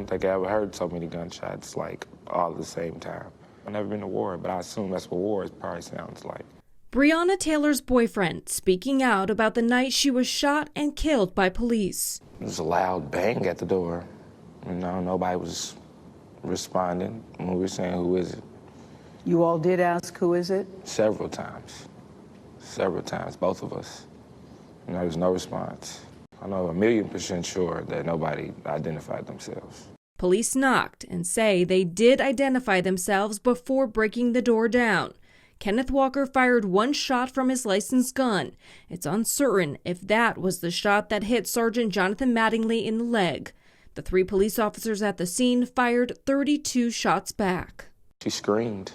don't think I ever heard so many gunshots, like, all at the same time. I've never been to war, but I assume that's what war probably sounds like. Breonna Taylor's boyfriend speaking out about the night she was shot and killed by police. It was a loud bang at the door. You know, nobody was responding when we were saying, "Who is it?" You all did ask, who is it? Several times, both of us. And there was no response. I know 1,000,000% sure that nobody identified themselves. Police knocked and say they did identify themselves before breaking the door down. Kenneth Walker fired one shot from his licensed gun. It's uncertain if that was the shot that hit Sergeant Jonathan Mattingly in the leg. The 3 police officers at the scene fired 32 shots back. She screamed,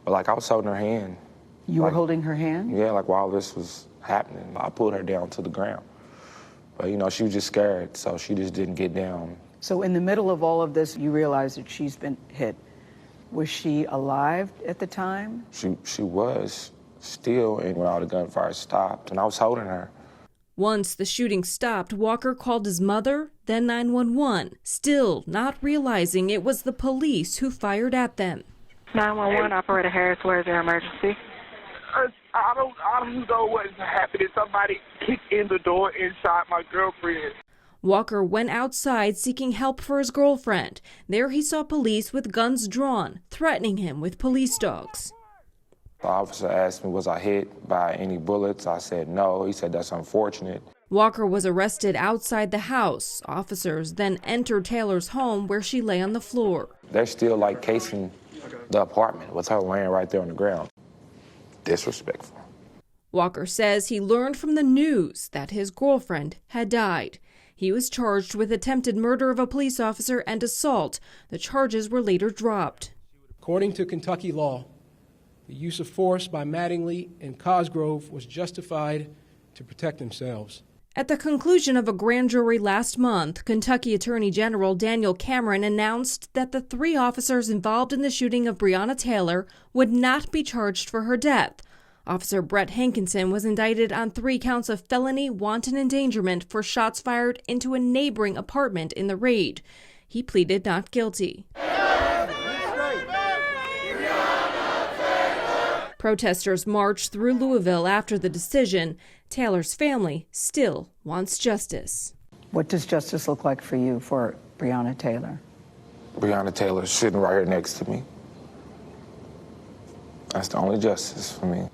but like I was holding her hand. You were holding her hand? Yeah, like while this was happening, I pulled her down to the ground. But you know, she was just scared, so she just didn't get down. So in the middle of all of this, you realize that she's been hit. Was she alive at the time? She was still, and when all the gunfire stopped, and I was holding her. Once the shooting stopped, Walker called his mother, then 911, still not realizing it was the police who fired at them. 911, Operator Harris, where is your emergency? I don't know what's happening. Somebody kicked in the door inside my girlfriend. Walker went outside seeking help for his girlfriend. There he saw police with guns drawn, threatening him with police dogs. The officer asked me, was I hit by any bullets? I said no. He said, that's unfortunate. Walker was arrested outside the house. Officers then entered Taylor's home where she lay on the floor. They're still like casing the apartment with her laying right there on the ground. Disrespectful. Walker says he learned from the news that his girlfriend had died. He was charged with attempted murder of a police officer and assault. The charges were later dropped. According to Kentucky law, the use of force by Mattingly and Cosgrove was justified to protect themselves. At the conclusion of a grand jury last month, Kentucky Attorney General Daniel Cameron announced that the 3 officers involved in the shooting of Breonna Taylor would not be charged for her death. Officer Brett Hankinson was indicted on 3 counts of felony wanton endangerment for shots fired into a neighboring apartment in the raid. He pleaded not guilty. Protesters marched through Louisville after the decision. Taylor's family still wants justice. What does justice look like for you for Breonna Taylor? Breonna Taylor sitting right here next to me. That's the only justice for me.